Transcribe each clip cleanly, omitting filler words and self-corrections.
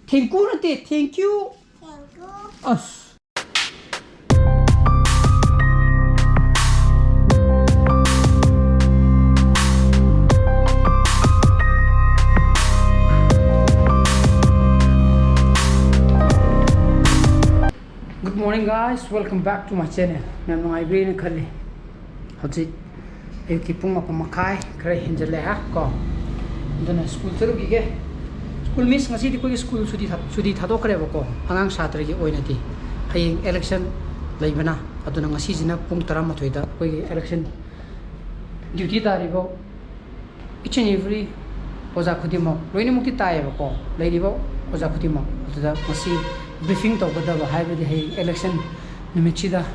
Thank you nanti, thank you. As. Good morning guys, welcome back to my channel. I'm Green Kali. How's ayuk kipung mapamakai kray hinjale ha ko. Dona school charugi ge. School miss ngasi di ko school sudi thadok kare ba ko. Angang satra gi oina ti. Hayeng election laibana aduna ngasi jina pung 12 da ko election duty tari bo. Each and every oza khudimo loini mukti tai ba ko. Lairi bo oza khudimo. Atuda ngasi briefing to gada ba haibadi hay election nimichida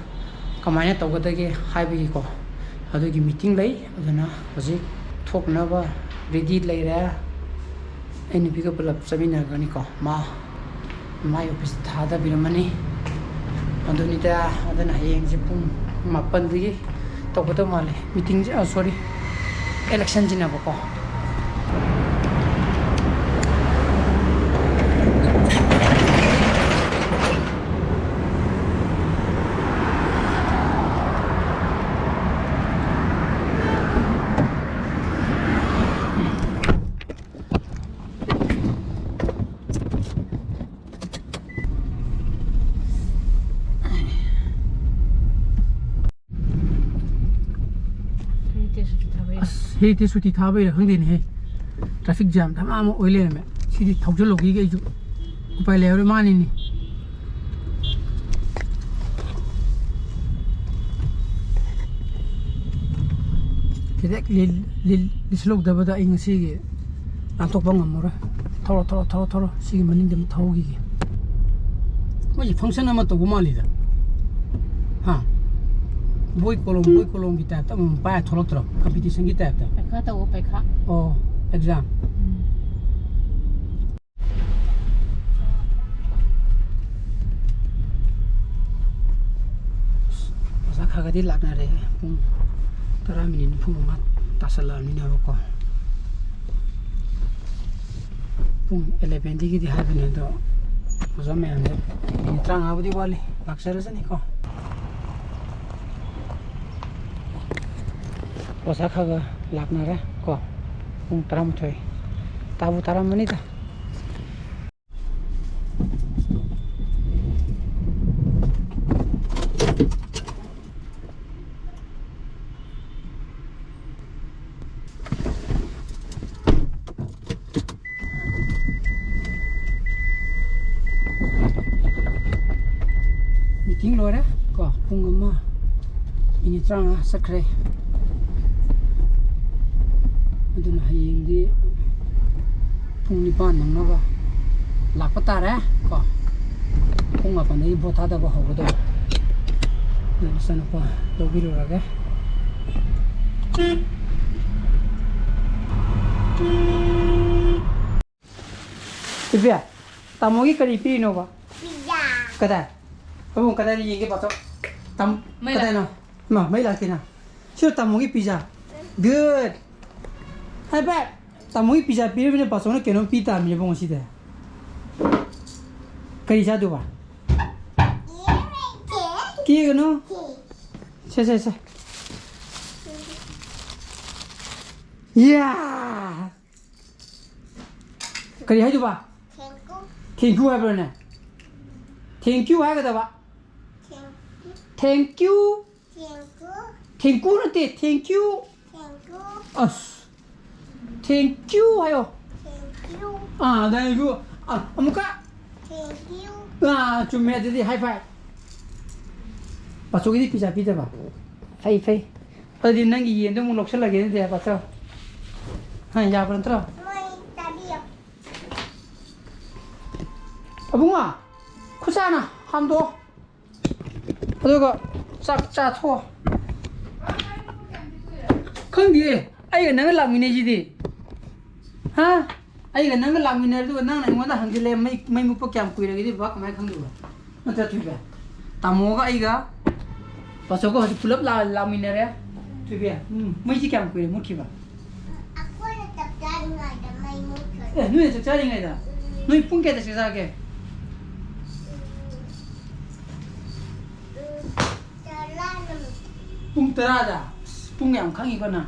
kamanya to gada ge haibagi ko adugi meeting lay aduna hoji thokna ba ready lay ra any pick up up samina gani ko ma my office thada biramani aduni ta adana hayeng ji pung mapan digi to gada male meeting sorry election jina ba ko Hey, this would have a hungry traffic jam. I'm oily. See the Taujo Giga by every man. This look the weather in the sea. I'm talking more. Toro, see man in them Taugi. What you function about the woman leader? Huh? Boy kolong kita tak membayar tolong competition kita tak. Peka tahu peka. Oh, exam. Masa kagak dilak nare, pun teramin ini pun mat tasalah ini apa kau. Pun 11 digi di hari ini tu, masa main ni terang apa di balik, laksana sini kau. Osaka laknara ko pung taram thoi tabu taram mani ta meeting lora ko pung ma ini trang sakre aduna hayeng di pung nipan nang na ba lakpa tare ko pung apa nei botha da ba hobo do sana pa lobiro raga Ibya tamogi kari pi no ba pizza kada pung kada ni yenge pato tam kada no ma mai la kina sure tamogi pizza good. Hai pak, tamu ini pizza pilih punya pasang nak kena pita punya bungkus itu. Kali satu pak. Kira kena? Saya. Ya. Kali satu pak. Thank you apa ni? Thank you apa kata pak? Thank you nanti. Thank you. As. Thank you ayo. Thank you. Dah ibu. Muka. Thank you. Cuma jadi high five. Pasok ini pizza pak. Fai. Tadi nanti yang tu muluk lagi ni dia pasok. Ya berantar. Mai tadi ya. Abunga. Kusana hamdo. Aduh kok sak tua. Kang dia. Ayo nang lamin aja di. Ha? Ayo nang lamin aja tu nang mana hangjile mai mupo kiam kui lagi di bak mai kang dulu. Nanti tu be. Tamu ka ayo. Pasok ko pulap lamin aja. Tu be. Mai si kiam kui mukhi ba. Aku nak cari ngai dah mai muka. Ni nak cari ngai dah. Noi pung kaya sa ke? Pung terada. Pung yang kang iko na.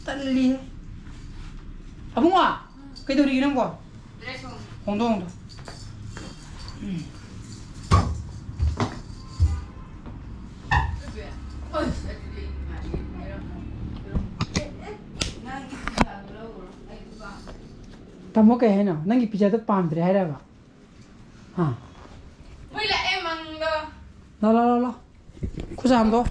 Tali. Abung wa? Kaya duri ginang ko? Hongdo hongdo. Tamo kaya hai na? Nangi pizza to palm tre hai ra ba? Ha. Mới là em ăn Lo lo lo lo. Ku sam do.